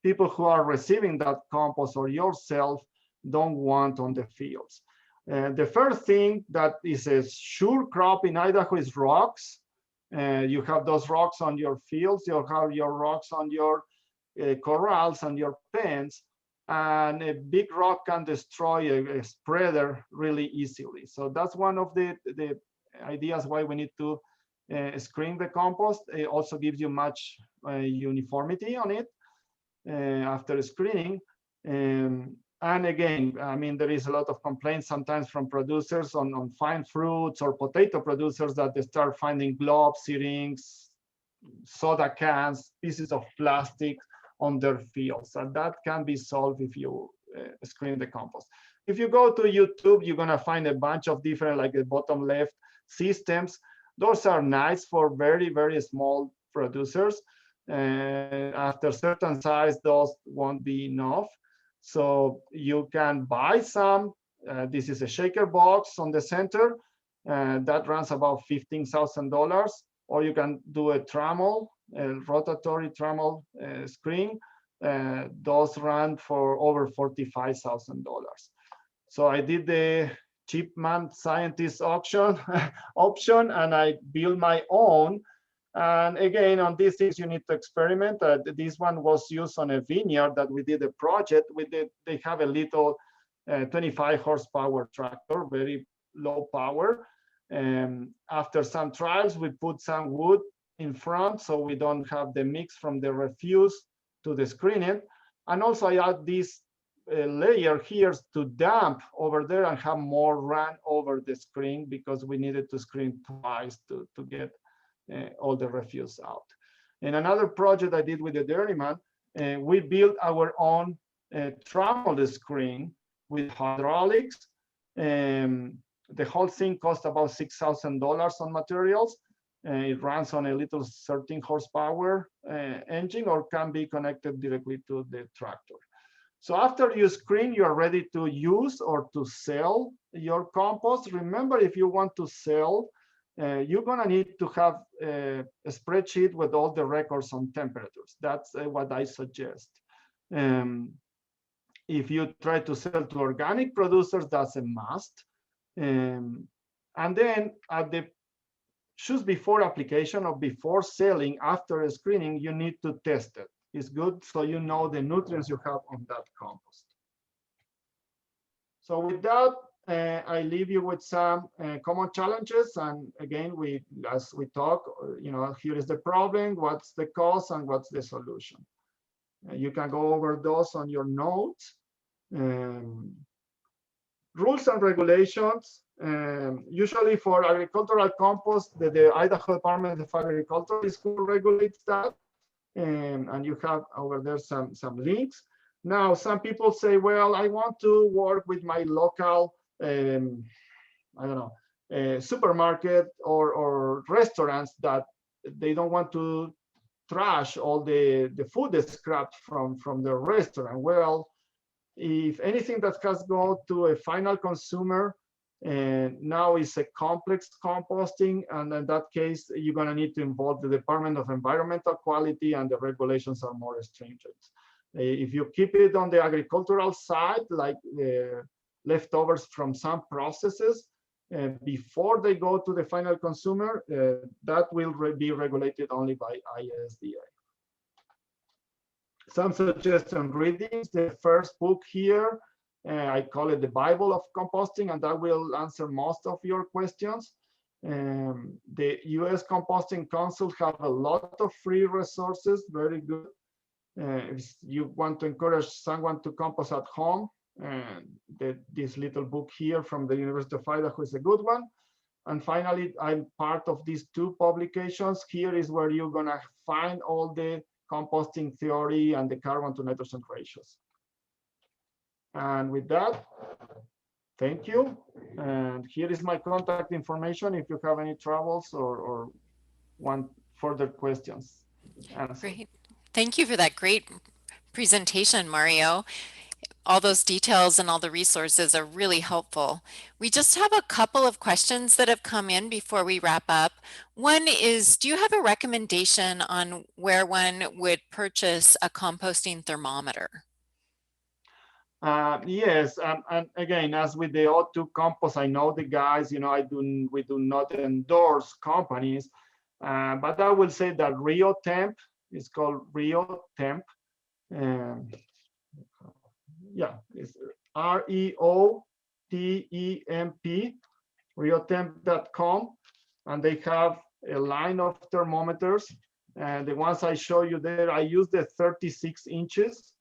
people who are receiving that compost or yourself don't want on the fields. The first thing that is a sure crop in Idaho is rocks. You have those rocks on your fields, you have your rocks on your corrals and your pens, and a big rock can destroy a spreader really easily. So that's one of the ideas why we need to screen the compost. It also gives you much uniformity on it after screening. And again, I mean, there is a lot of complaints sometimes from producers on fine fruits or potato producers that they start finding gloves, syringes, soda cans, pieces of plastic on their fields. And that can be solved if you screen the compost. If you go to YouTube, you're gonna find a bunch of different, like the bottom left, systems. Those are nice for very, very small producers. After certain size, those won't be enough. So you can buy some. This is a shaker box on the center that runs about $15,000, or you can do a trammel, a rotatory trammel screen. Those run for over $45,000. So I did the cheap man scientist option, and I built my own. And again, on these things, you need to experiment. This one was used on a vineyard that we did a project with. They have a little 25 horsepower tractor, very low power. After some trials, we put some wood in front so we don't have the mix from the refuse to the screening. And also I add this layer here to damp over there and have more run over the screen, because we needed to screen twice to get all the refuse out. And another project I did with the dairyman, we built our own trammel screen with hydraulics. The whole thing cost about $6,000 on materials. It runs on a little 13 horsepower engine, or can be connected directly to the tractor. So after you screen, you are ready to use or to sell your compost. Remember, if you want to sell, you're gonna need to have a spreadsheet with all the records on temperatures. That's what I suggest. If you try to sell to organic producers, that's a must. And then at the choose before application or before selling, after screening, you need to test it. It's good so you know the nutrients you have on that compost. So with that, I leave you with some common challenges. And again, as we talk, here is the problem, what's the cause, and what's the solution. You can go over those on your notes. Rules and regulations. Usually for agricultural compost, the Idaho Department of Agriculture is who regulates that. And you have over there some links. Now, some people say, well, I want to work with my local, I don't know, supermarket or restaurants that they don't want to trash all the food scraps from the restaurant. Well, if anything that has gone to a final consumer, and now it's a complex composting, and in that case, you're going to need to involve the Department of Environmental Quality, and the regulations are more stringent. If you keep it on the agricultural side, like leftovers from some processes, before they go to the final consumer, that will be regulated only by ISDA. Some suggestion readings. The first book here, I call it the Bible of composting, and that will answer most of your questions. The US Composting Council have a lot of free resources, very good. If you want to encourage someone to compost at home, this little book here from the University of Idaho is a good one. And finally, I'm part of these two publications. Here is where you're gonna find all the composting theory and the carbon to nitrogen ratios. And with that, thank you. And here is my contact information if you have any troubles or want further questions. Great. Thank you for that great presentation, Mario. All those details and all the resources are really helpful. We just have a couple of questions that have come in before we wrap up. One is, do you have a recommendation on where one would purchase a composting thermometer? Yes, and again, as with the O2 compost, I know the guys, we do not endorse companies, but I will say that Rio Temp is called Rio Temp. Yeah, it's REOTEMP, riotemp.com, and they have a line of thermometers. And the ones I show you there, I use the 36 inches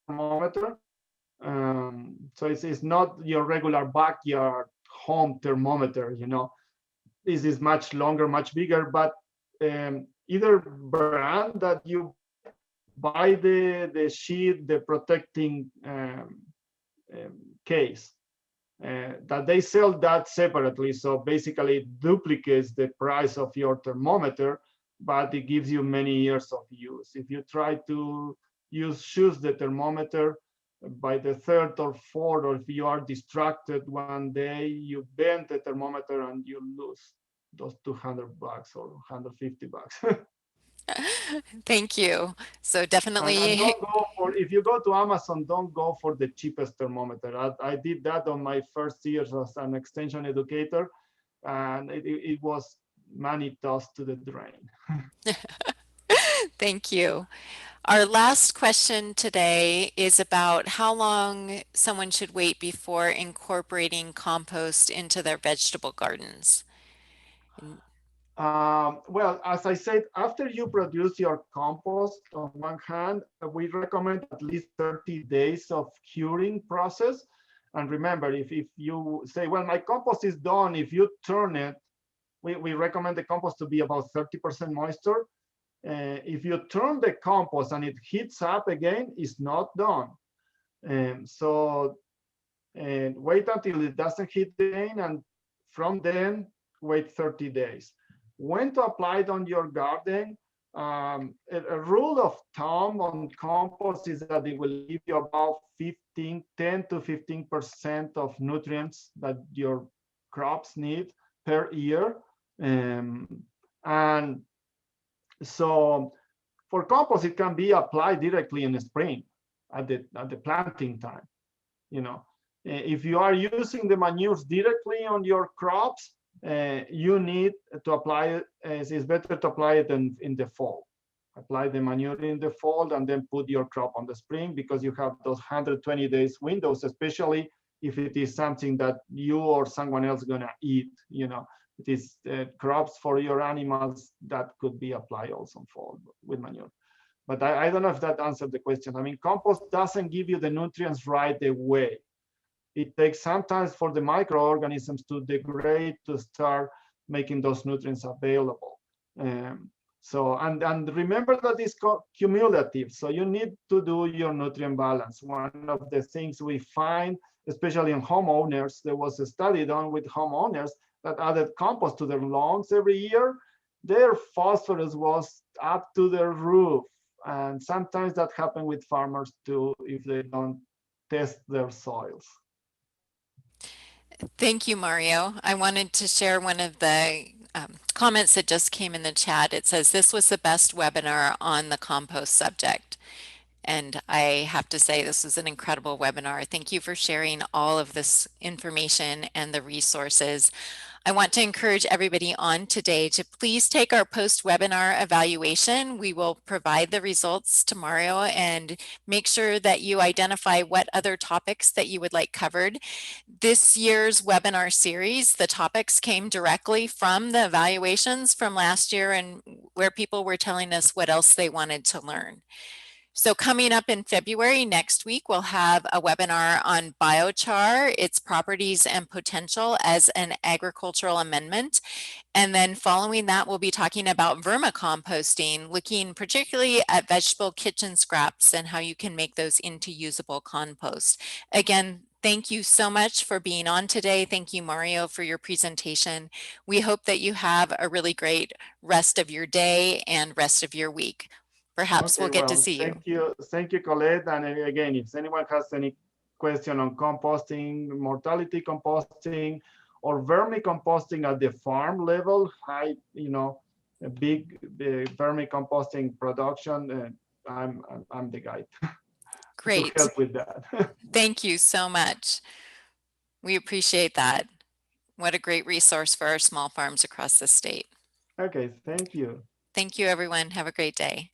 thermometer. So it's not your regular backyard home thermometer, This is much longer, much bigger, but either brand that you buy the sheet, the protecting case, that they sell that separately. So basically it duplicates the price of your thermometer, but it gives you many years of use. If you try to choose the thermometer, by the third or fourth, or if you are distracted one day, you bend the thermometer and you lose those $200 or $150. Thank you. So definitely. And don't go for, if you go to Amazon, don't go for the cheapest thermometer. I did that on my first years as an extension educator, and it was money tossed to the drain. Thank you. Our last question today is about how long someone should wait before incorporating compost into their vegetable gardens. Well, as I said, after you produce your compost, on one hand, we recommend at least 30 days of curing process. And remember, if you say, well, my compost is done, if you turn it, we recommend the compost to be about 30% moisture. If you turn the compost and it heats up again, it's not done. So wait until it doesn't heat again, and from then, wait 30 days. When to apply it on your garden? A rule of thumb on compost is that it will give you about 10 to 15% of nutrients that your crops need per year. And so for compost, it can be applied directly in the spring at the planting time. You know, if you are using the manures directly on your crops, you need to apply it. It's better to apply it in the fall. Apply the manure in the fall and then put your crop on the spring, because you have those 120 days windows, especially if it is something that you or someone else gonna eat. You know, it is crops for your animals that could be applied also in fall with manure. But I don't know if that answered the question. I mean, compost doesn't give you the nutrients right away. It takes sometimes for the microorganisms to degrade to start making those nutrients available. So, and remember that it's cumulative. So you need to do your nutrient balance. One of the things we find, especially in homeowners, there was a study done with homeowners that added compost to their lawns every year. Their phosphorus was up to the roof. And sometimes that happens with farmers too, if they don't test their soils. Thank you, Mario. I wanted to share one of the comments that just came in the chat. It says, this was the best webinar on the compost subject. And I have to say, this was an incredible webinar. Thank you for sharing all of this information and the resources. I want to encourage everybody on today to please take our post-webinar evaluation. We will provide the results tomorrow, and make sure that you identify what other topics that you would like covered. This year's webinar series, the topics came directly from the evaluations from last year, and where people were telling us what else they wanted to learn. So coming up in February next week, we'll have a webinar on biochar, its properties and potential as an agricultural amendment. And then following that, we'll be talking about vermicomposting, looking particularly at vegetable kitchen scraps and how you can make those into usable compost. Again, thank you so much for being on today. Thank you, Mario, for your presentation. We hope that you have a really great rest of your day and rest of your week. Perhaps Okay, we'll get to well, see you. Thank you, Colette. And again, if anyone has any question on composting, mortality composting, or vermicomposting at the farm level, high, a big vermicomposting production, I'm the guy Great. to help with that. Thank you so much. We appreciate that. What a great resource for our small farms across the state. Okay, thank you. Thank you, everyone. Have a great day.